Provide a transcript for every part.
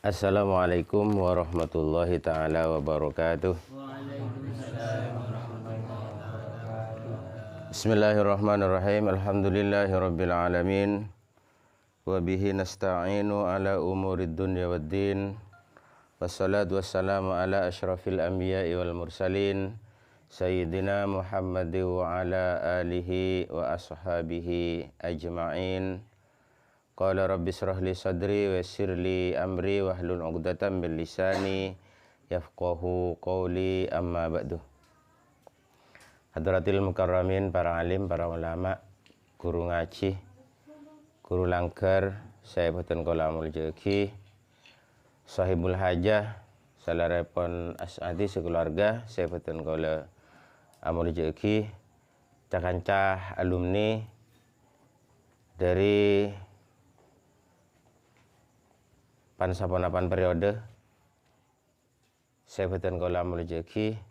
Assalamualaikum warahmatullahi ta'ala wabarakatuh. Bismillahirrahmanirrahim. Alhamdulillahi rabbil alamin. Wabihi nasta'inu ala umurid dunya waddin. Wassalatu wassalamu ala ashrafil anbiya'i wal mursalin. Sayyidina Muhammad wa ala alihi wa ashabihi ajma'in. Qala rabbi shrah li sadri wa yassir li amri wahlul 'uqdatam min lisani yafqahu qawli, amma ba'du. Hadratil mukarramin, para alim, para ulama, guru ngaji, guru langgar, saya boten kula amul jeki, sahibul hajah, salarepon as'adi sekeluarga, saya boten kula amul jeki, cah-cah alumni dari pansaponapan periode, saya boten kula amul jeki,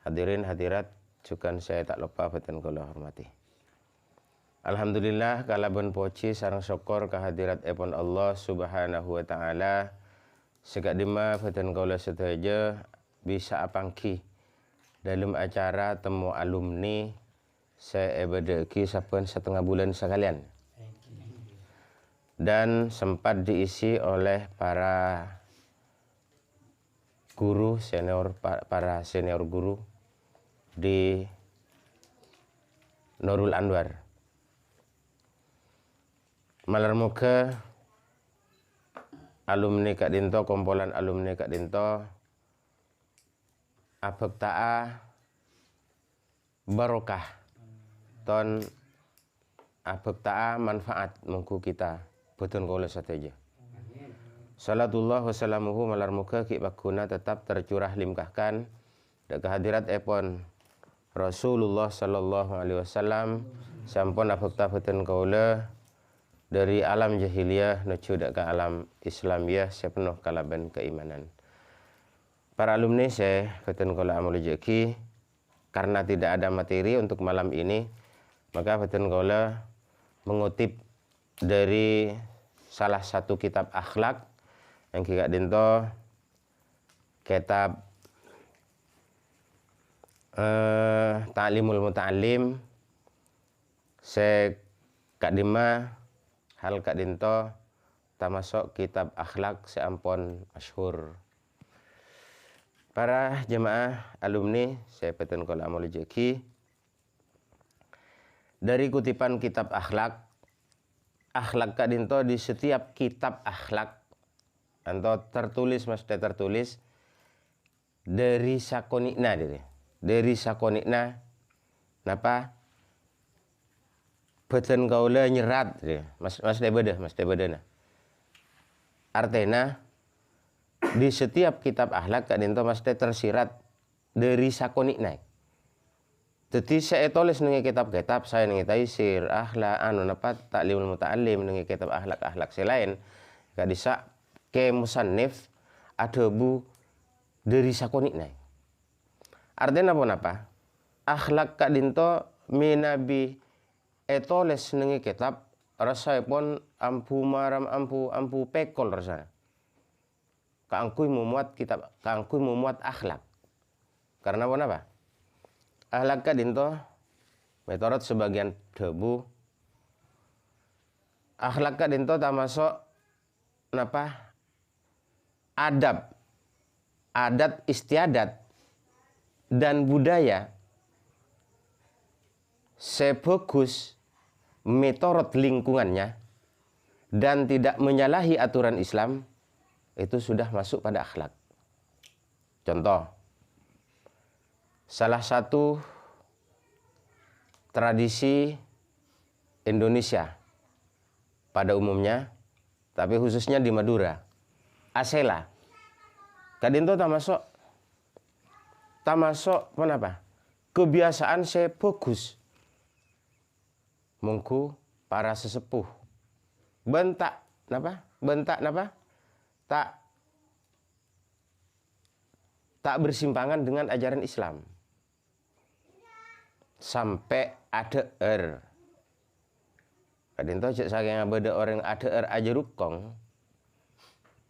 hadirin hadirat juga saya tak lupa boten kula hormati. Alhamdulillah kalaban poci sareng syukur kehadirat epon Allah Subhanahu wa taala, sekadima boten kula sedaya bisa apangki dalam acara temu alumni saya ebedeki saben setengah bulan sekalian, dan sempat diisi oleh para guru senior, para senior guru di Nurul Anwar. Malar muga alumni Kak Dinto, kumpulan alumni Kak Dinto, abek ta'a barokah ton abek ta'a manfaat mengku kita boten kula sateja. Salatullah wassalamuhu malar muga ki baguna tetap tercurah limkahkan da kehadirat epon Rasulullah sallallahu alaihi wasallam sampun abekta boten kaula dari alam jahiliyah nuju ke alam Islamiyah sepenuh kalaban keimanan. Para alumni saya boten kula amul jeki, karena tidak ada materi untuk malam ini, maka boten kula mengutip dari salah satu kitab akhlak yang Kak Dinto, kitab Ta'limul Muta'allim, se Kak Dima hal Kak Dinto termasuk kitab akhlak seampun masyhur. Para jemaah alumni saya boten kula amul jeki, dari kutipan kitab akhlak Kak Dinto, di setiap kitab akhlak atau tertulis, mesti tertulis dari sakonikna, dari sakonikna napa boten kaula nyerat, mesti beda nah. Artena di setiap kitab akhlak Kak Dinto mesti tersirat dari sakonikna. Jadi saya tulis nengi kitab-kitab saya nengi taisir akhlak anu napa Ta'limul Muta'allim nengi kitab akhlak selain Kak disa ke musannif ada bu dari sakonikna. Artinya apa? Akhlak Kak Dinto minabi etoles nengi kitab rasaipun ampu maram ampu pekol rasanya. Kaangkui memuat kitab, kaangkui memuat akhlak. Karena apa? Akhlak Kak Dinto metorot sebagian debu. Akhlak Kak Dinto termasuk napa? Adab, adat istiadat dan budaya sebagus metorot lingkungannya dan tidak menyalahi aturan Islam, itu sudah masuk pada akhlak. Contoh, salah satu tradisi Indonesia pada umumnya, tapi khususnya di Madura, asela. Kak Dinto termasuk apa? Kebiasaan saya bagus. Mungku para sesepuh bentak napa? Tak tak bersimpangan dengan ajaran Islam. Sampai ada kadin to cek saking beda orang ada aja rukong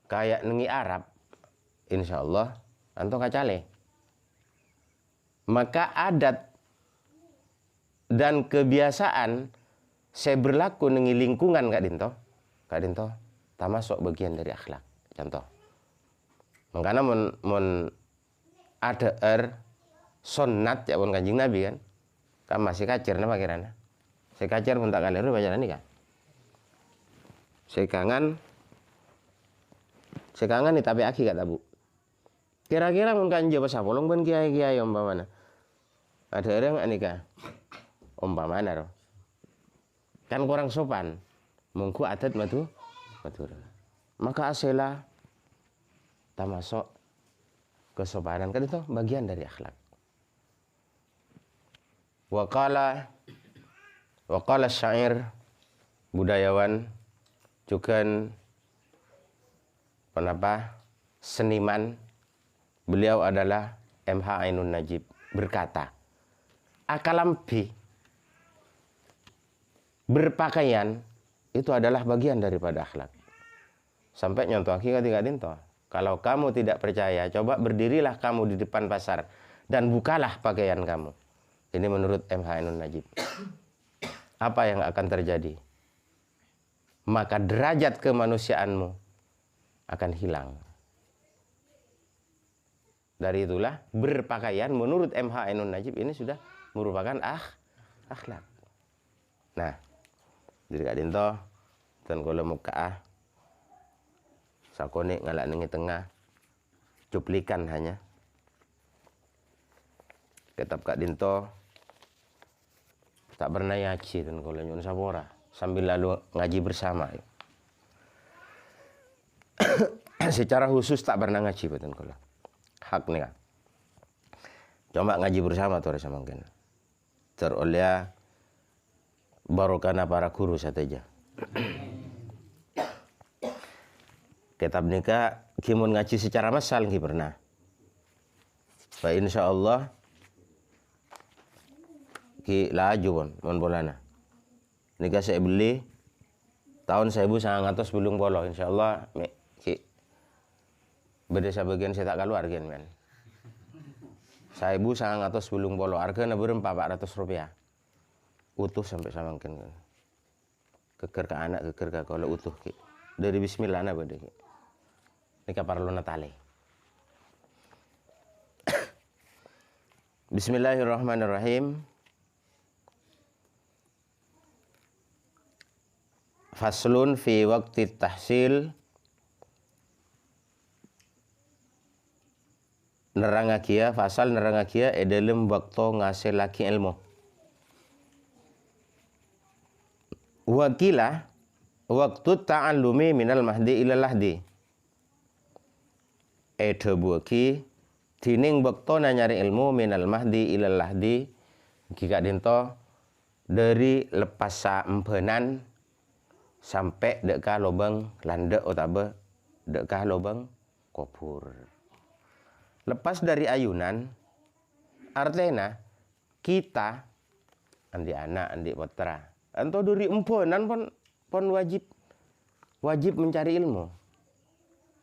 kayak nengi Arab, insya Allah anto kacale. Maka adat dan kebiasaan saya berlaku nengi lingkungan kak dinto tak masuk bagian dari akhlak. Contoh, makanya mon ada sunat ya pun kanjeng Nabi kan masih kacir nama kirana. Saya kacir pun tak kaliru baca ini kan. Saya kangen nih tapi aki kata bu. Kira-kira mungkin jawab sapolong pun kiai umpamana. Ada orang anika umpamana roh. Kan kurang sopan. Mungku adat Madura. Maka asela tak masuk kesopanan kan itu bagian dari akhlak. Waqala syair budayawan juga seniman, beliau adalah MH Ainun Najib berkata, akalampi berpakaian itu adalah bagian daripada akhlak. Sampai nyontoh ketika dinto, kalau kamu tidak percaya, coba berdirilah kamu di depan pasar dan bukalah pakaian kamu. Ini menurut MH Ainun Najib. Apa yang akan terjadi? Maka derajat kemanusiaanmu akan hilang. Dari itulah berpakaian menurut MH Ainun Najib ini sudah merupakan akhlak. Nah, jadi kak dinto dan kalau muka sakone ngalak nengi tengah cuplikan hanya kitab kak dinto tak pernah ngaji dan kalau nyun sapora sambil lalu ngaji bersama. Secara khusus tak pernah ngaji betul kalau hak nih kan. Coba ngaji bersama tuh sama mungkin. Teroleh barokana para guru saja. Kitab nikah kimun ngaji secara massal nggih pernah. Fa insyaallah ki laju mon bolana. Nikah saya beli tahun 1980 insyaallah ki berdesa bagian saya tak keluar gen men. 1980 harganya berem 400 rupiah. Utuh sampai sama mungkin. Keker ke anak, keker ke kalau utuh ki. Dari bismillah na bade ki. Nikah parlo natale. Bismillahirrahmanirrahim. Faslun fi waqti tahsil nerangakia fasal nerangakia dalam waktu ngasil laki ilmu. Wakila waktu ta'allumi minal mahdi ila lahdi. Buaki dining waktu nyari ilmu minal mahdi ila lahdi. Jika dinto dari lepas saempenan sampai dekat lubang landek otabe dekat lubang kubur. Lepas dari ayunan artinya kita andi anak andi putra atau dari empenan pon wajib mencari ilmu.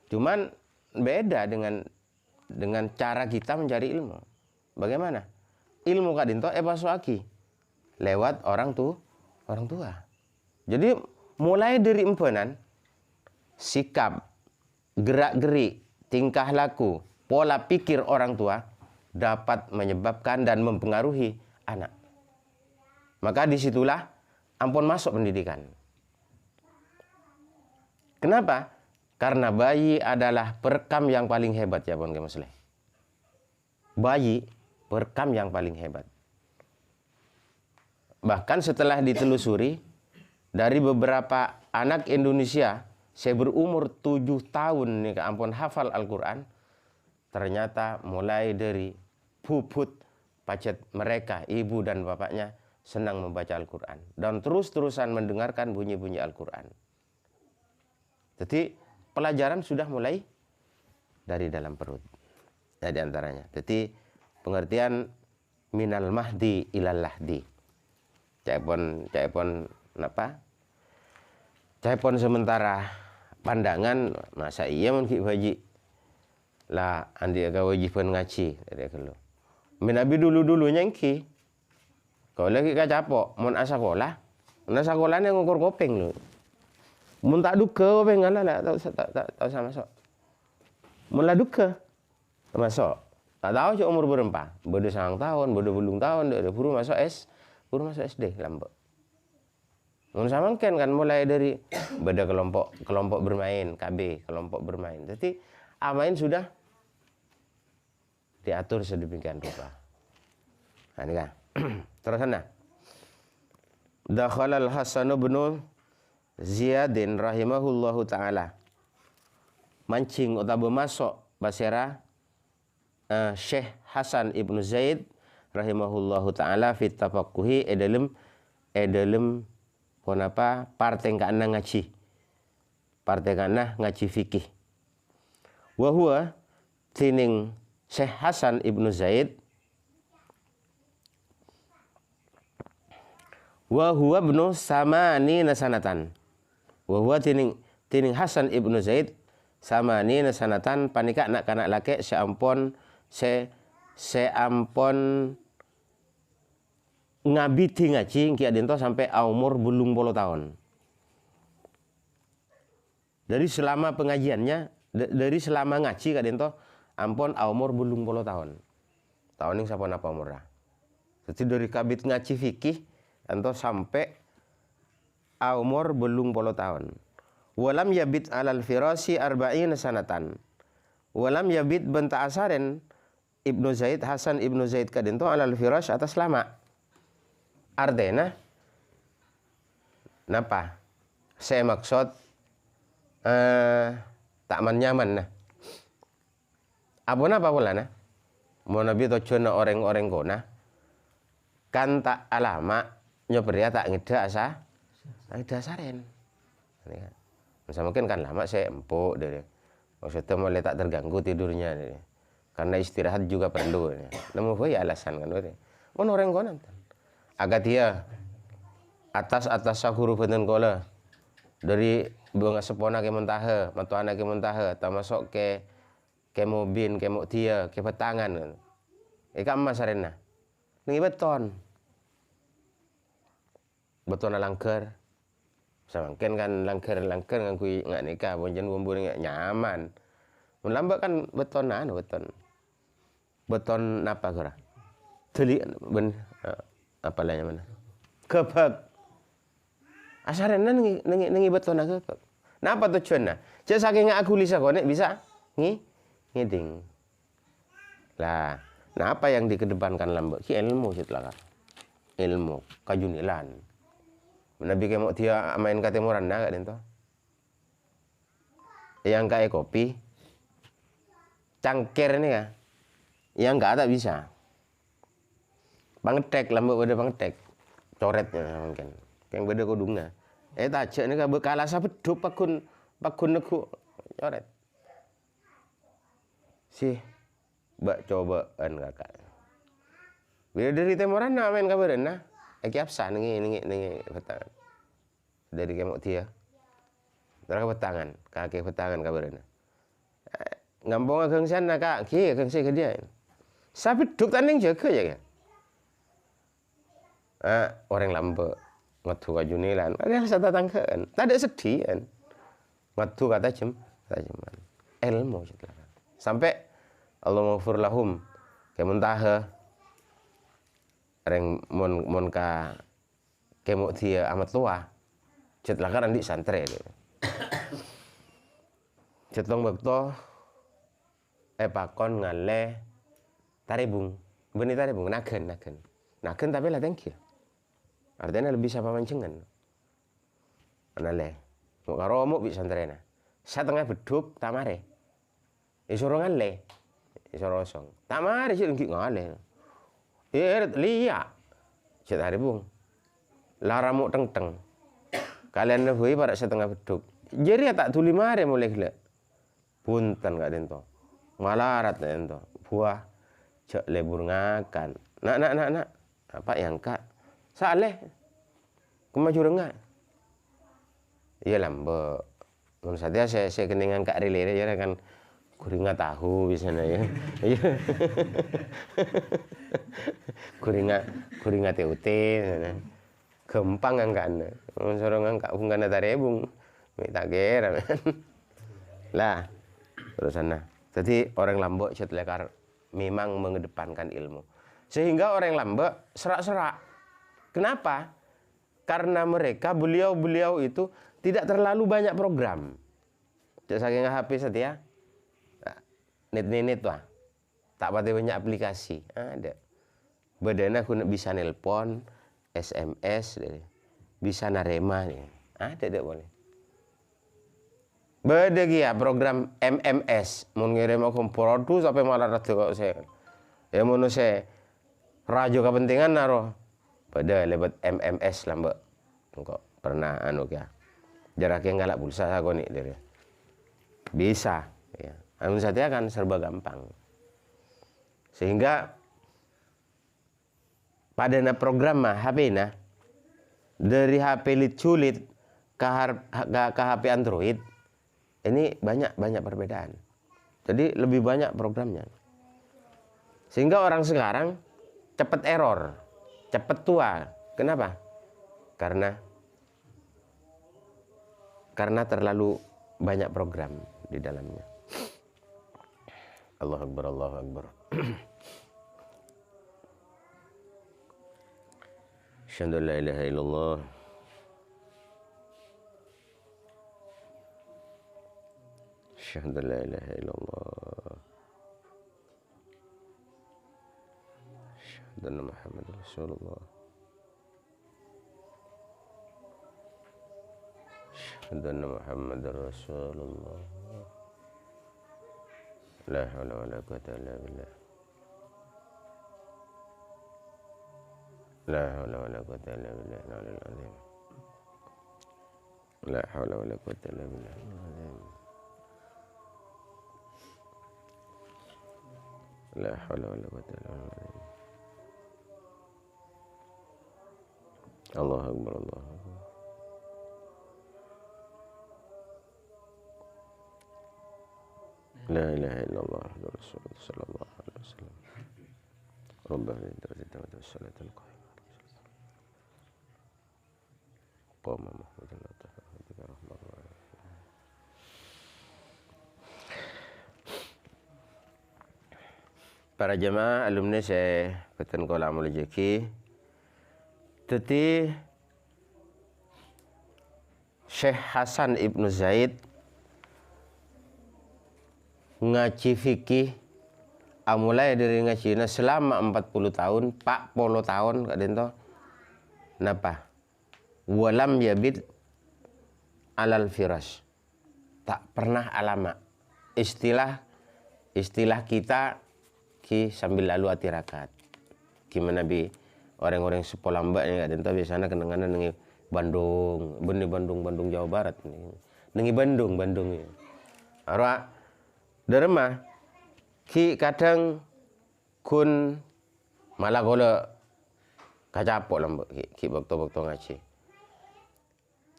Cuman beda dengan cara kita mencari ilmu. Bagaimana? Ilmu kadinto pasuaki lewat orang tua. Jadi mulai dari empenan, sikap, gerak-gerik, tingkah laku, pola pikir orang tua dapat menyebabkan dan mempengaruhi anak. Maka disitulah ampun masuk pendidikan. Kenapa? Karena bayi adalah perekam yang paling hebat ya Bang Gemesleh. Bayi perekam yang paling hebat. Bahkan setelah ditelusuri, dari beberapa anak Indonesia, saya berumur 7 tahun nih ampun hafal Al-Quran, ternyata mulai dari puput pacet mereka, ibu dan bapaknya senang membaca Al-Quran. Dan terus-terusan mendengarkan bunyi-bunyi Al-Quran. Jadi pelajaran sudah mulai dari dalam perut. Nah, di antaranya. Jadi pengertian minal mahdi ilal lahdi. Caipun apa? Caipun sementara pandangan masa iya mun ki haji lah andi aga wajiban ngaji dari kalau. Minabi dulu-dulunya engki. Kau lagi ka capok mun asa sekolah. Mun sekolahnya ngukur kopeng lho. Mun tak duka kopeng ala lah tak sama sok. Mun lah duka masuk. Tak tahu cak umur berapa. Bodoh 9 tahun, bodoh 10 tahun, buru masuk SD lambat. Mun samangken kan mulai dari beda kelompok bermain, KB, kelompok bermain. Jadi amain sudah diatur sedemikian rupa. Nah, ini kan. Terus sana. Dakhala al-Hasan bin Ziyadin rahimahullahu taala. Mancing utawa masuk basera Syekh Hasan ibnu Zaid rahimahullahu taala fit tafaqquhi edalem ponapa partai kana ngaji. Partai kana ngaji fikih. Wa huwa tining Syekh Hasan ibnu Zaid wa huwa ibnu samani nasanatan. Wa huwa tining Hasan ibnu Zaid samani nasanatan panika nak kanak laki seampun ngabiti ngaji ki adento sampai umur 80 tahun. Dari selama pengajiannya, dari selama ngaji kadento ampun umur 80 tahun. Tahun ini sapon apa umurnya? Jadi dari kabit ngaji fikih ento sampai umur 80 tahun. Walam yabit alal firasi arba'in sanatan. Walam yabit benta asaren Ibnu Zaid, Hasan Ibnu Zaid kadento alal firas atas lama. Artinya napa? Saya maksud tak nyaman nah. Abona apa pula nah? Mau nabi tojona orang-orang kona kan tak alama nyoberia tak ngida asa saren. Masa mungkin kan lama saya empuk dari maksudnya mulai tak terganggu tidurnya dari. Karena istirahat juga perlu. Namun ya alasan kan dari. Mon orang kona agak dia atas huruf benten kola dari bunga sepona ke muntaha, matuana ke muntaha, termasuk ke mobin, ke muktia, ke petangan. Ika emas arena. Nengi beton langker. Samangken kan langker ngangkui nggak nikah, bonjen bumbur nggak nyaman. Melambat kan beton. Beton apa kira? Teli apa lainnya mana? Kebak. Asaran nengi beton kebak. Napa tujuannya? Cek saking aku lisa konek bisa ngiding. Lah, nah apa yang dikedepankan lambat? Ki ilmu setelah ilmu kajunilan. Nabi kemok dia main katemuran nak dento. Yang kayak kopi, cangkir ini ya. Yang enggak ada bisa. Pangtek lambat beda pangtek. Coretnya mungkin. Yang beda kodungnya. Tajak ini kan bekala sabedo pakun neku coret. Sih mbak cobaan kakak. Bila dari temoran nak main kabaran nah. Eki apsa nengi petangan. Dari kemok dia. Terus petangan, kaki petangan kabaran. Ngampung ageng sana kak, ki ageng saya ke dia. Sapi duk tanding jaga ya kan. Orang lambe ngatu kajunilan. Ada satu tangkaan. Tak ada sedih kan. Ngatu kata tajaman. Ilmu setelah. Sampai Allah maghfir lahum kemuntaha reng mon ka kemuk dia amat tua. Setelah kan di santre dia. Cetong bekto pakon ngale taribung. Benih taribung nagen tapi lah tengkil. Artinya lebih siapa mancengan. Anale. Mau karomo bisa santrena. Setengah beduk tamare. Isoro ngale. Isoro osong. Tamare sih lengki ngale. Liya. Cet taribung. Laramu teng. Kalian lebih pada setengah beduk. Jadi tak tuli mare mulai gila. Punten gak dento. Malarat dento. Puah cek lebur ngakan. Nak. Apa yang kak? Saleh. Kemaju rengat. Iya lambe. Menurut saya keningan kak relere ya kan kuringa tahu biasanya ya. Iya. kuringa TUT. Gempang angkana. Sorong angkat ungkana tarebung. Minta kira. Lah. Terus sana. Jadi orang Lombok Cetlekar memang mengedepankan ilmu. Sehingga orang Lombok serak-serak. Kenapa? Karena mereka beliau itu tidak terlalu banyak program. Saking HP setia. Net wah. Tak pati banyak aplikasi. Ada. Badana aku bisa nelpon, SMS, bisa narema nih. Ada boleh. Beda ya program MMS, mau ngirim aku produk sampai malah ratu kok saya. Ya mau saya rajo kepentingan naro. Beda lewat MMS lah mbak. Kok pernah ya. Jaraknya ngalak pulsa aku nih dari. Bisa, ya. Anu saja kan serba gampang. Sehingga pada program mah HP dari HP sulit ke HP Android ini banyak perbedaan. Jadi lebih banyak programnya. Sehingga orang sekarang cepat error, cepat tua. Kenapa? Karena terlalu banyak program di dalamnya. Allahu Akbar, Allahu Akbar. Asyhadu an la ilaha illallah. Asyhadu an la ilaha illallah. Asyhadu anna Muhammadar Rasulullah. Asyhadu anna Muhammadar Rasulullah. La haula wala quwwata illa billah. La haula wala quwwata illa billah. La haula wala quwwata illa billah. La haula wala quwwata illa billah. Allahu Akbar, Allahu Akbar. La ilaha illallah Rasulullah sallallahu alaihi wasallam. Rabbana inna salatan qa'imah. Qama mahmudan wa tahmidika rahmatullah. Para jemaah alumni saya Peten Kola Mulajeki. Teti Syekh Hasan Ibnu Zaid ngaji fikih mulai dari ngajina selama 40 tahun, 40 tahun kadang to. Napa? Walam yabid alal firas. Tak pernah alama. Istilah kita ki sambil lalu atirakat. Gimana bi orang-orang sekolah mbak yang kadang to biasanya kenangan nengi Bandung, Bandung Jawa Barat nih. Nengi Bandung ya. Arwah derma ki kadang kun malah gola kacapok lambek ki waktu ngaji.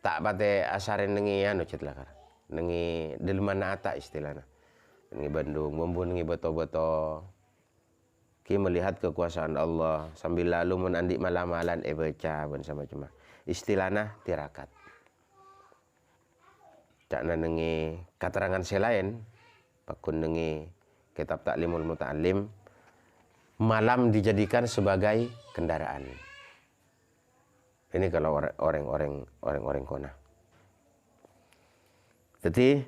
Tak pate asarin nengi anu cetlakar. Nengi delmana ata istilahnya. Nengi Bandung, bombo nengi beto-beto. Ki melihat kekuasaan Allah sambil lalu menandik malam-malam baca bersama cuma. Istilahnya tirakat. Tak nengi keterangan selain pakun nengi kitab Ta'limul Muta'allim malam dijadikan sebagai kendaraan. Ini kalau orang-orang kona. Jadi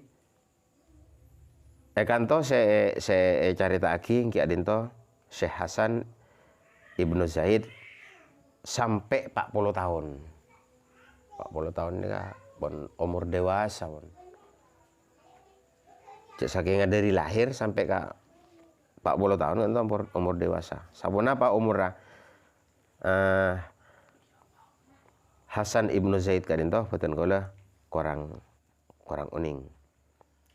ekanto saya cerita lagi ki adinto Syekh Hasan Ibnu Zaid sampai 40 tahun. 40 tahun ini kan umur dewasa pun. Saking dari lahir sampai ke 40 tahun kan umur dewasa. Sabun apa umurnya? Hasan Ibnu Zaid kadin toh betul kala kurang uning.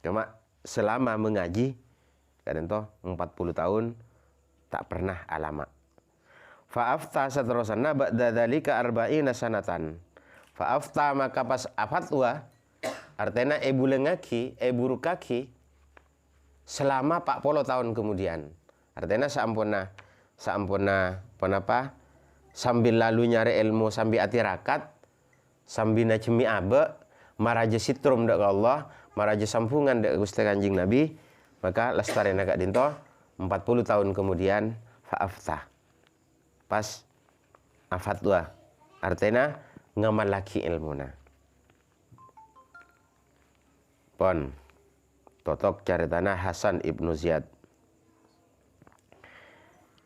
Cuma selama mengaji kadang toh 40 tahun tak pernah alama. Fa'afta saterusana ba'da dzalika arba'ina sanatan. Fa'afta maka pas fatwa artinya bulengaki burukaki selama 40 tahun kemudian. Artinya saampuna penapa sambil lalu nyari ilmu sambil atirakat sambil najmi abe maraja sitrum dak Allah maraja sampungan dak Gusti Kanjeng Nabi maka lestarena kak dinto 40 tahun kemudian fa'afta pas afatwa artinya ngamal laki ilmuna pon totok caritana Hasan ibnu Ziyad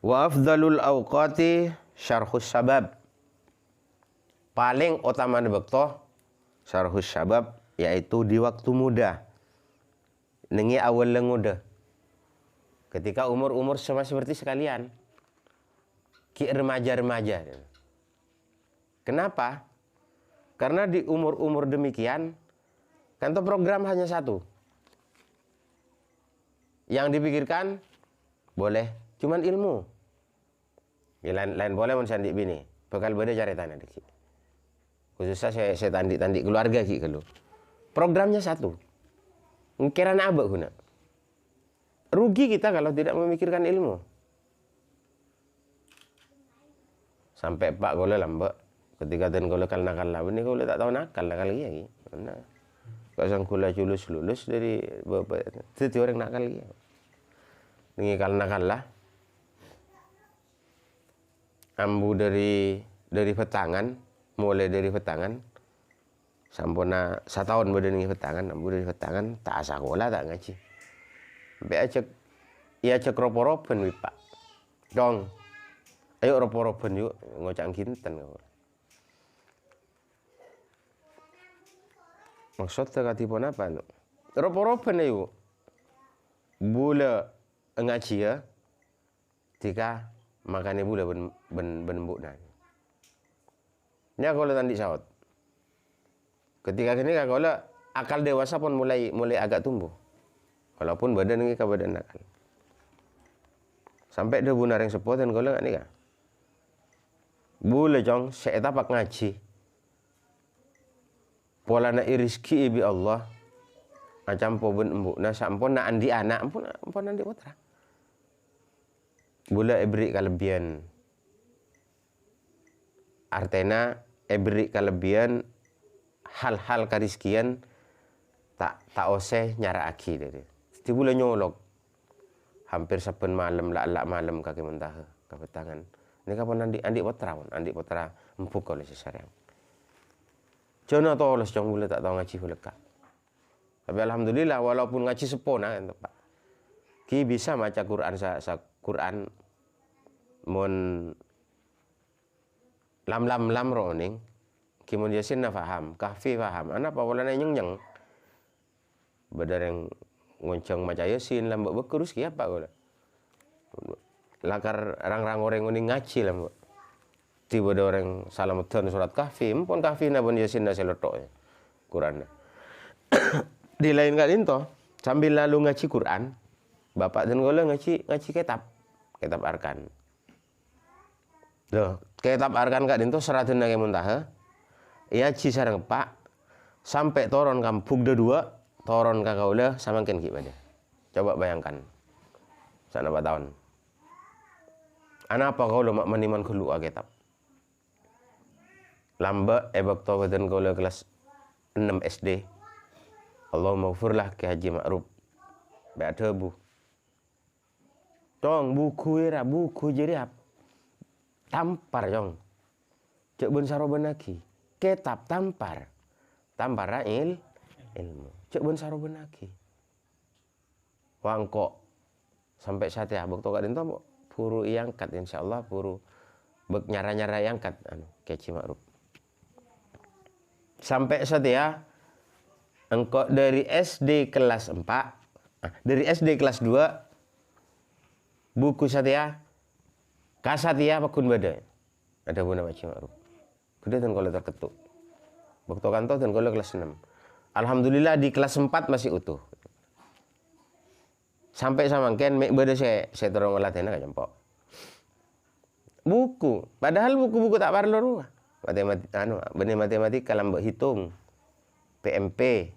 wa afdalul awqati syarhus sabab paling utama bekto syarhus sabab yaitu di waktu muda nengi awal lenguda ketika umur-umur sama seperti sekalian ki remaja-remaja. Kenapa? Karena di umur-umur demikian kan tuh program hanya satu. Yang dipikirkan boleh cuman ilmu. Ya, lain boleh mun sandik bini. Bakal beda caritanya diki. Khususnya saya tandik keluarga ki kalau. Programnya satu. Ngkirana apa guna? Rugi kita kalau tidak memikirkan ilmu. Sampai Pak Gole lambat ketika ten Gole nakal lah ini Gole tak tahu nakal lagi mana pasang kula lulus dari bapak itu orang nakal lagi ini nakal lah ambu dari petangan mulai dari petangan sampuna setahun badan petangan ambu dari petangan tak sekolah tak ngaji sampai cek ropo-ropen Pak dong. Ayo ropo-ropen yuk ngocang kinten. Maksudnya katipun apa? Ropo-ropen ayo. Bula ngaji ya. Tika makannya bula benembuk nanya. Ini kalau tandi saut. Ketika ini kalau akal dewasa pun mulai agak tumbuh. Walaupun badan ini ke badan nakal. Sampai dia bunar yang sepot dan kalau nggak nikah. Boleh jong, saya tapak ngaji. Pola na iriski ibi Allah. Macam pobon embuk. Nah sampun na andi anak, ampun andi putra. Boleh beri kelebihan. Artena beri kelebihan hal-hal kariskian tak oseh nyara aki dari. Jadi boleh nyolok. Hampir saben malam lak malam kaki mentah ke petangan. Ini kapan andi putra empuk oleh sesarang. Jono tolos jong boleh tak tahu ngaji boleh kak. Tapi alhamdulillah walaupun ngaji sepona kan Pak. Ki bisa maca Quran Quran mon lam roning. Ki mon yasin na faham, kahfi faham. Ana apa wala na nyeng. Badar yang ngonceng maca yasin lam bekurus ki apa gola. Lakar rang orang ini ngaji lah mbak. Tiba ada orang salamutan surat kahfi, pun kahfi na pun yasin na selotok ya. Quran. Di lain kali itu sambil lalu ngaji Quran, bapak dan gola ngaji kitab arkan. Loh, kitab arkan kak dinto seratin nage muntaha. Ia ci sarang pak sampai toron kampung dua, toron kakak gola samakin gimana? Coba bayangkan. Sana 4 tahun. Ana apa kau lo mak maniman kelu kitab. Lamba ebak tahu dan kau kelas 6 SD. Allah maghfirlah ke Haji Ma'ruf. Ba'da bu. Tong buku jadi apa? Tampar jong. Cek ben saroban lagi. Kitab tampar. Tampar ilmu. Cek ben saroban lagi. Wangkok sampai saat ya bok toka den to puru iangkat insyaallah puru bek nyara-nyara iangkat ke Haji Ma'ruf. Sampai saat ya engkau dari SD kelas 4 dari SD kelas 2 buku satya kasatya pakun bada ada guna Haji Ma'ruf gede dan kalau terketuk waktu kantor dan kalau kelas 6 alhamdulillah di kelas 4 masih utuh Sampai samangken mek bede saya terong latena ka jempok. Buku, padahal buku-buku tak perlu ruah. Benih matematika lambat hitung. PMP.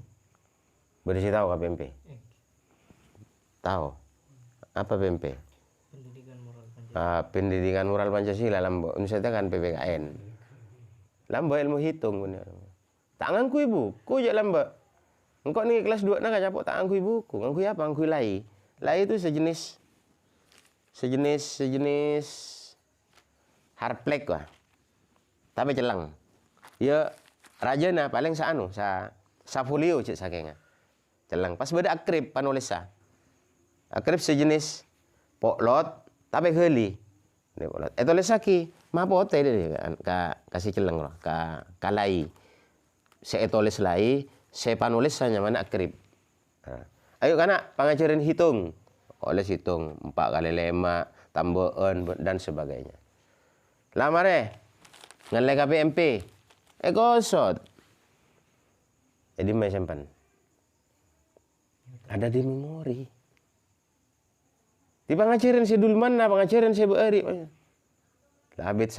Bede saya tahu ka PMP? Tahu. Apa PMP? Pendidikan moral Pancasila lambat. Universitas kan PPKN. Lambat ilmu hitung bener. Tak ngangkui buku je lambat. Engkau ni kelas 2 nak capok tak ngangkui buku. Ngangkui apa? Ngangkui lai. Lai itu sejenis harplek lah. Tapi celang. Ya rajana paling sa folio cik sakenga. Celang. Pas beda akrib panulis sa. Akrib sejenis poklot tapi heli. Ini poklot. Tulis saki. Mapote dia kasih celang loh. Kalai. Saya tulis lai. Saya panulis hanya mana akrib. Ayo kanak pengajaran hitung. Oleh hitung 4 kali 5 tambahan dan sebagainya. Lamare ngelek PMP. Gosot. Jadi mai simpan. Ada di memori. Di pengajaran saya dulu mana pengajaran saya beari. Labit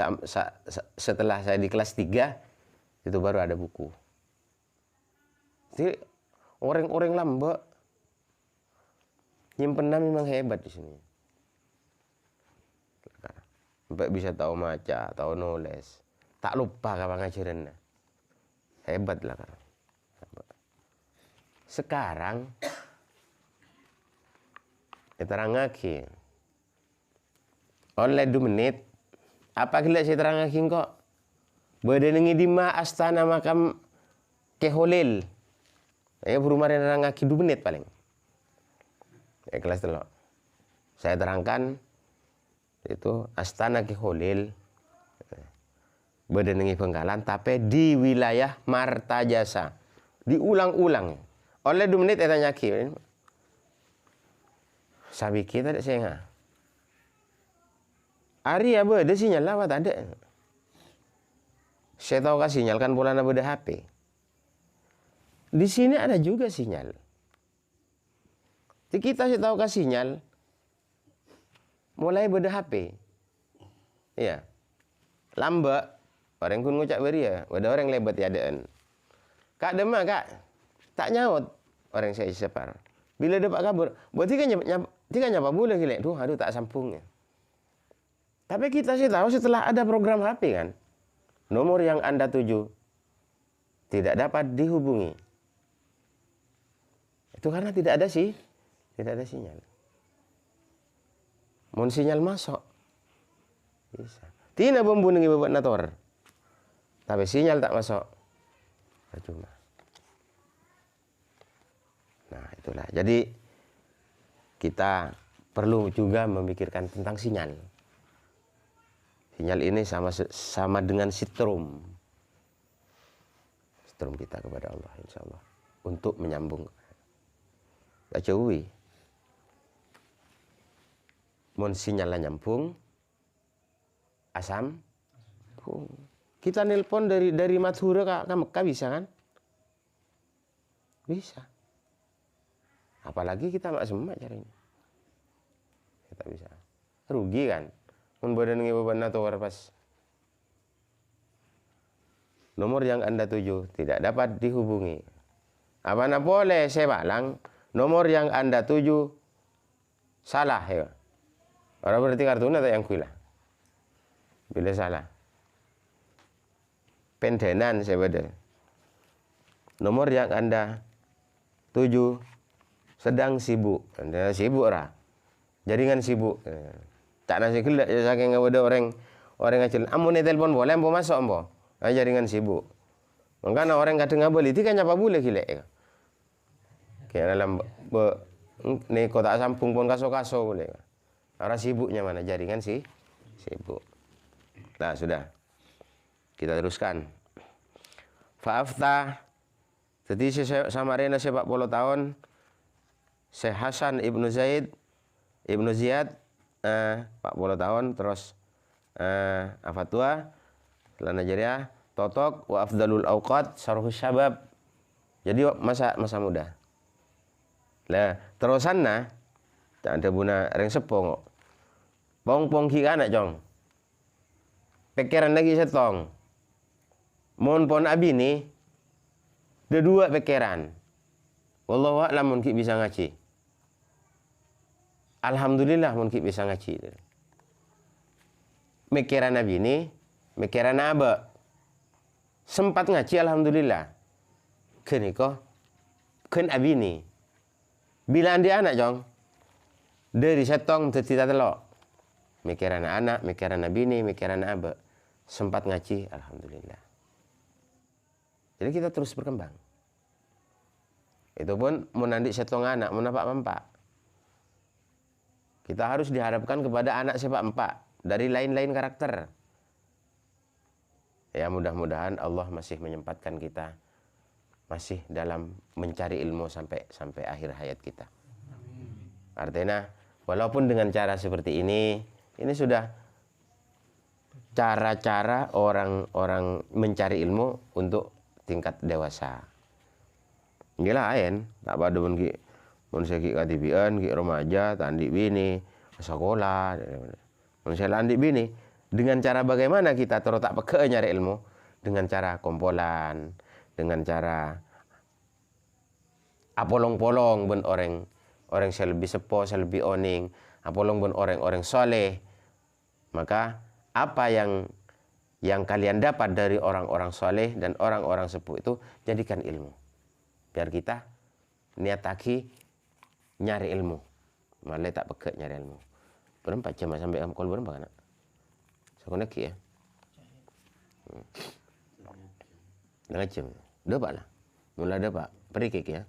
setelah saya di kelas 3 itu baru ada buku. Jadi orang-orang lambat nyimpennya memang hebat di sini. Sampai bisa tahu maca, tahu nulis. Tak lupa kapan ngajarinnya. Hebat lah kan. Sekarang terang lagi. Online 2 menit. Apa gila saya terang lagi kok? Berdengi di Astana Makam Keholil. Berumah terang lagi 2 menit paling. Kelas telok. Saya terangkan itu Astana Keholil berdengi Bengkalan tapi di wilayah Martajasa. Diulang-ulang. Oleh 2 menit saya tanya ki. Sabi kita tak saya. Ari apa ada sinyal lah tak ada. Saya tahu kan sinyal kan bola nak beda HP. Di sini ada juga sinyal. Jadi kita saya tahu kasih sinyal mulai beda HP. Iya. Lambat. Orang pun ngucap beri ya. Ada orang lebat ya adaan. Kak demam kak. Tak nyaut. Orang saya separ. Bila dapat kabur. Berarti kan nyapa boleh gila. Aduh tak sambungnya. Tapi kita sih tahu setelah ada program HP kan. Nomor yang Anda tuju tidak dapat dihubungi. Itu karena tidak ada sinyal. Mun sinyal masuk. Bisa. Tina membunuhi babat nator. Tapi sinyal tak masuk. Percuma. Nah itulah. Jadi kita perlu juga memikirkan tentang sinyal. Sinyal ini sama dengan strum kita kepada Allah insya Allah. Untuk menyambung. Baca uwi. Mun sinyalnya nyambung, asam. Kita nelpon dari Madura ke Mekah bisa kan? Bisa. Apalagi kita mak semak caranya. Kita bisa. Rugi kan? Mun badan beban atau pas. Nomor yang Anda tuju tidak dapat dihubungi. Apa nak boleh saya balang? Nomor yang Anda tuju salah ya. Orang berarti kartunya tak yang kuilah. Bila salah. Pendenan saya beda. Nomor yang Anda tuju sedang sibuk. Anda sibuk lah. Jaringan sibuk. Tak nasi gelak ya saking ada orang ngacil. Amun telepon boleh ambo masuk ambo. Jaringan sibuk. Makanya orang kadang ngabeli itu kan nyapa boleh gila. Kayak dalam nih kota sampung pun kaso-kaso boleh. Orang sibuknya mana jaringan sih? Sibuk. Nah sudah. Kita teruskan. Fa'afta. Jadi sama Rena 40 tahun. Syekh Hasan Ibnu Zaid. Ibnu Ziyad. 40 tahun. Terus. Afatwa. Setelah Najariah. Totok. Wa afdalul awqat. Sarhus syabab. Jadi masa muda. Nah terusan ada buna reng sepong. Pong ki anak jong. Pikiran lagi setong. Mon pon abi ni. Dua pikiran. Wallahu a'lam mun ki bisa ngaji. Alhamdulillah mun ki bisa ngaji. Mikiran abi ni, mikiran aba. Sempat ngaji alhamdulillah. Keniko ken abi ni. Bila andi anak jong. Dari setong tetita telok. Mikiran anak, mikiran bini, mikiran aba. Sempat ngaji, alhamdulillah. Jadi kita terus berkembang. Itu pun menandik setong anak, menapak mempak. Kita harus diharapkan kepada anak sepak empak dari lain-lain karakter. Ya mudah-mudahan Allah masih menyempatkan kita masih dalam mencari ilmu sampai akhir hayat kita. Artinya walaupun dengan cara seperti ini sudah cara-cara orang-orang mencari ilmu untuk tingkat dewasa. Gila ayen, tak pada pun ki saya ki katibian, ki remaja, tandik bini, sekolah, saya landik bini. Dengan cara bagaimana kita terus tak peke nyari ilmu? Dengan cara kompolan, dengan cara apolong-polong ben orang selebih sepo, selebih oning, apolong ben orang-orang soleh. Maka apa yang kalian dapat dari orang-orang soleh dan orang-orang sepuh itu jadikan ilmu. Biar kita niat taki nyari ilmu. Malah tak peke nyari ilmu. Berapa jam sampai kamu call berapa kan? Sekonek ya. Dengan jam. Dapat lah. Mulai dapat. Perikik ya.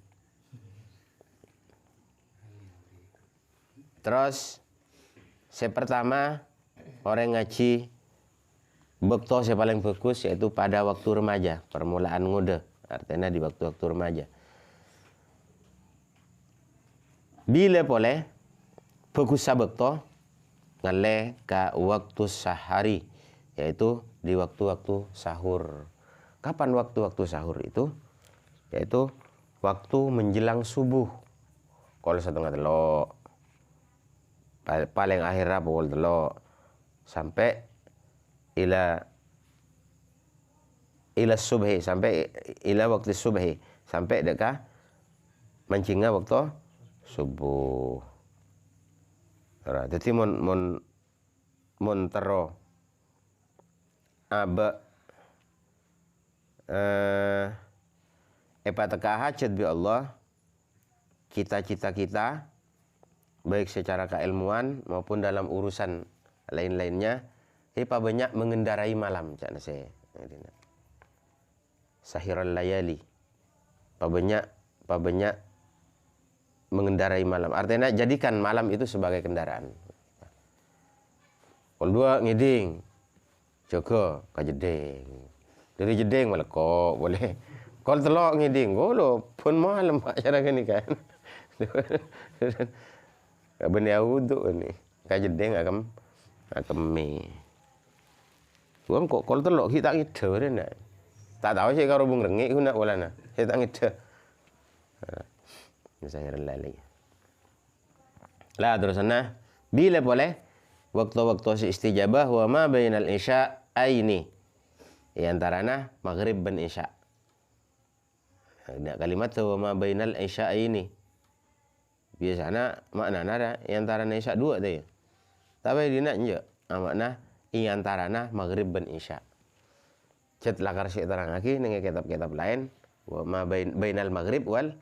Terus pertama orang ngaji bekto yang paling bagus yaitu pada waktu remaja, permulaan ngude, artinya di waktu-waktu remaja. Bila boleh bagus sabekto ngale ke waktu sahari, yaitu di waktu-waktu sahur. Kapan waktu-waktu sahur itu? Yaitu waktu menjelang subuh. Kalau 1:30 paling akhirnya pukul 3 sampai ila subhi, sampai ila waktu subhi, sampai dekat mancingnya waktu subuh. Jadi mon tero aba teka hajat bi Allah, cita-cita kita baik secara keilmuan maupun dalam urusan lain-lainnya, pak banyak mengendarai malam, cakna saya. Sahiral layali, pak banyak mengendarai malam. Artinya jadikan malam itu sebagai kendaraan. Kalau dua ngiding, Joko ke jeding, dari jeding malah kok boleh. Kalau telok ngiding, lo pun malam pak cara gini kan. Benih uduk ni, kajedeng akam mi. Tuan kok kalau telok kita ngide na. Tak tahu sih kalau bung rengik guna bola na. Kita ngide. Misalnya lali. Lah terus sana bila boleh waktu-waktu si istijabah wa ma bainal isya aini. Di antaranya maghrib dan isya. Ada kalimat wa ma bainal isya aini. Biasanya makna ada antara isya dua tu ya. Tapi dia nak je makna antara maghrib dan isya. Cet lakar si terang lagi dengan kitab-kitab lain wa ma bainal maghrib wal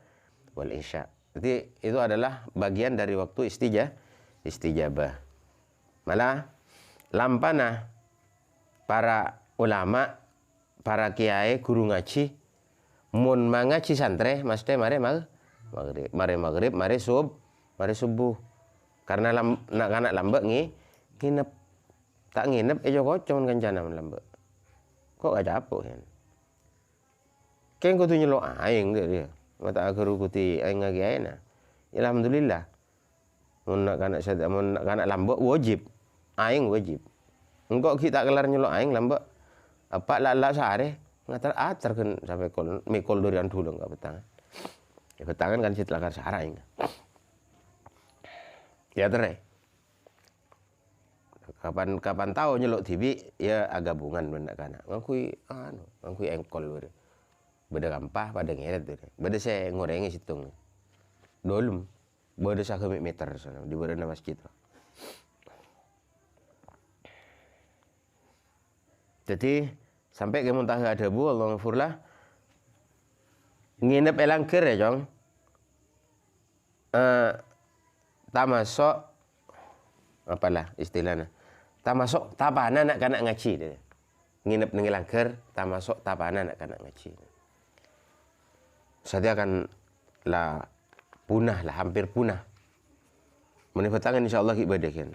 isya. Jadi itu adalah bagian dari waktu istijabah. Malah lampana para ulama, para kiai, guru ngaji mun mangaji santre mesti mare maghrib, mari subuh. Karena nak anak lambek nginep. Tak nginep joko cuman kancana lambek. Kok gak capuk kan? Kan kudu nyelok aing dia. Mata guru kuti aing ngagi aina. Alhamdulillah. Mun nak anak lambek wajib. Aing wajib. Engkau kita kelar nyelok aing lambek. Apa lala sehari ngatar kan sampai mikol durian dulu enggak betang. Ya betangan kan sitlakar sarang. Ya terai. Kapan tahu nyelok TV ya agabungan benda kana. Ngakui ngakui engkol bede. Beda gampah pada ngeret bede. Beda saya ngorengi situng. Dolum. Beda sakemik meter sana di bawah masjid. Jadi sampai ke Muntaha Adabu Allah ngafurlah nginep elangker ya Jong. Tamasok apalah istilahnya. Tamasok tapana nak kanak ngaji dia. Nginep nang elangker tamasok tapana nak kanak ngaji. Saya akan lah punah lah, hampir punah. Menifatan insyaallah ibadah kan.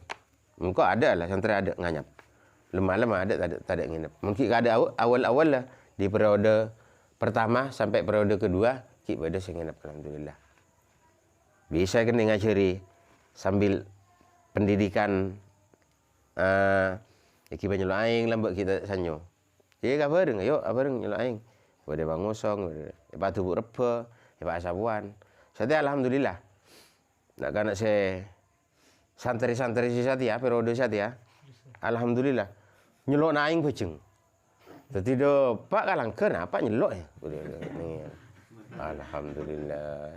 Mungkin ada lah santri ada nganyap. Lemah-lemah ada tak ada nginep. Mungkin ada awal-awal lah di periode pertama sampai periode kedua kita ada sing nginep alhamdulillah. Bisa kan ngajari sambil pendidikan kita nyelok aing lambak kita sanyo. Ye ka bareng ayo bareng nyelok aing. Bade bangosong, bade tubuh reba, bade asabuan. Saya alhamdulillah. Nak kana saya santri-santri si satia periode satia. Alhamdulillah. Nyelok na aing bejeng. Dadi do Pak kalangkeun apa nyelok ya? Alhamdulillah.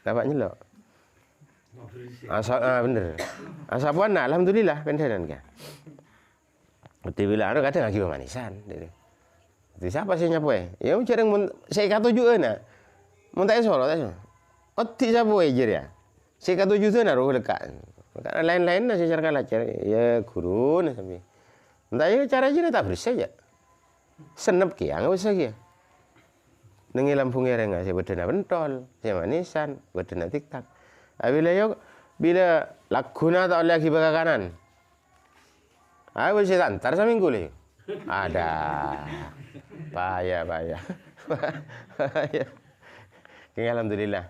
Dapat nyelok. Bener. Asabuan nah, alhamdulillah pendenan ka. Beti bila ada kadang lagi manisan. Jadi siapa sih nyapoe? Ya jarang saya katujuan nah. Mun tak solo tak solo. Oti siapa jer ya? Saya katujuan nah roh lekat. Lain-lain nah secara kalacer ya guru nah sampai. Entah ya cara aja tak bersih aja. Senep ki enggak usah ki. Nengi lampu ngereng saya bedena pentol, saya manisan, bedena tiktak. Bila laguna tak lagi baka kanan. Aku bisa antar seminggu le. Ada. Bahaya. Alhamdulillah.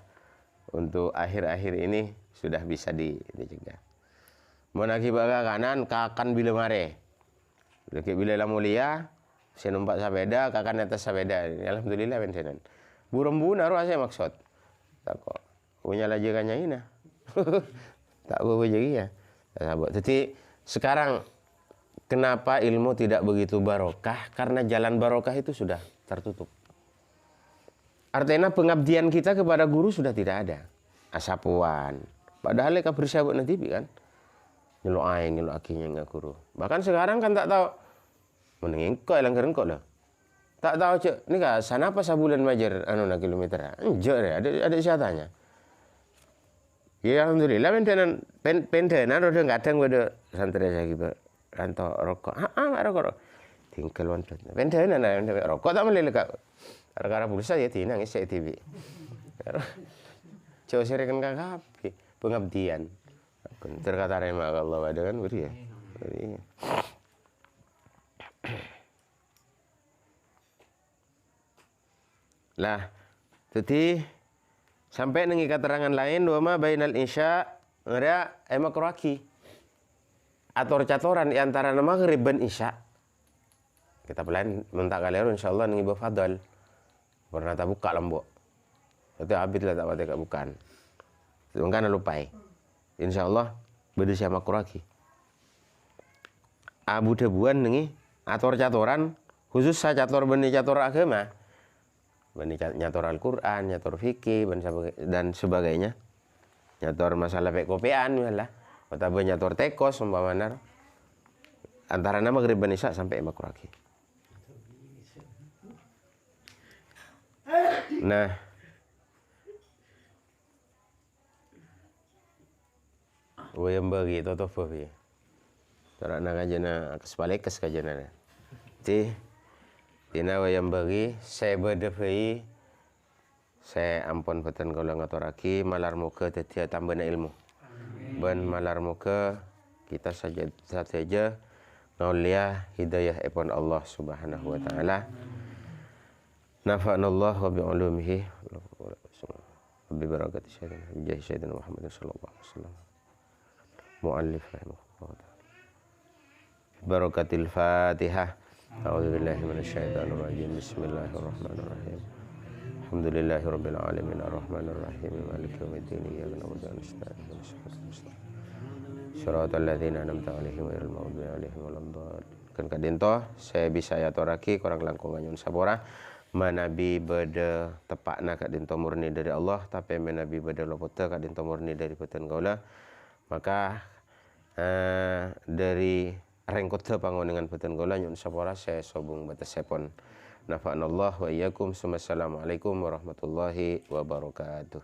Untuk akhir-akhir ini sudah bisa dicegah. Mau lagi baka kanan, kakan bila mare. Bila la mulia, saya numpak sepeda, kakan atas sepeda. Alhamdulillah pensiunan. Burung naruh saya maksud. Tak kok. Punya lajakannya ini. Tak boleh jadi ya. Jadi sekarang kenapa ilmu tidak begitu barokah? Karena jalan barokah itu sudah tertutup. Artinya pengabdian kita kepada guru sudah tidak ada. Asapuan. Padahal mereka bersahabat nanti kan. Nyelok aing, nyelok akinya nggak guru. Bahkan sekarang kan tak tahu. Mending kok langgar engkau lah. Tak tahu cek. Ini kah sana apa sabulan majer nak kilometer? Enggak ya. Ada siatanya. Ya alhamdulillah pendenan udah kadang pada santri saya gitu. Rantau rokok. Enggak rokok. Tinggal wonten. Pendenan rokok tak boleh lekak. Gara-gara pulsa ya tinang isi TV. Coba serikan kakak pengabdian. Terkata remah Allah ada kan beri ya. Lah, jadi sampai nengi keterangan lain dua ma bainal isya ngada makruhi. Atur catoran di antara nama maghrib dan isya. Kita pelan mentak kalian insyaallah nengi bafadal. Pernah tak buka lembok. Itu habis lah tak pada bukan. Mungkin lupai. Insyaallah beda sama makruhi. Abu debuan nengi atur catoran khusus saya cator benih cator agama. Nyator Al-Quran, nyator fikih, dan sebagainya. Nyator masalah pekopean, lah. Atau nyator tekos, umpamanya. Antara nama maghrib dan isya sampai makruhi. Nah. Wayang bagi, toto fobi. Tara na kajana, kaspalekas kajana. Jadi, tina wayang bagi saya berdefai saya ampun beten kalau ngaturaki malar muka tetia tambahna ilmu ben malar muka kita saja naulia hidayah ipun Allah Subhanahu wa taala nafa'anallah wa bi'ulumihi wa bi barakati sayyidina Muhammad sallallahu alaihi wasallam muallif rahimahullah barakatil Fatihah. A'udzu billahi minasyaitonir rajim. Bismillahirrahmanirrahim. Alhamdulillahirabbil alamin arrahmanir rahim maliki yaumiddin iyyaka na'budu wa nasta'in ihdinas siratal ladzina an'amta 'alaihim ghairil maghdubi 'alaihim waladdallin. Kan kadento saya bisa aturake kurang langkung nyun sabora manabi beda tepakna kadento murni dari Allah tapi manabi beda lopota kadento murni dari peten kaula maka dari rengkota pangonengan peten kaula nyun sabora saya sobung batasepon. Nafa'anallah wa iyyakum. Assalamualaikum warahmatullahi wabarakatuh.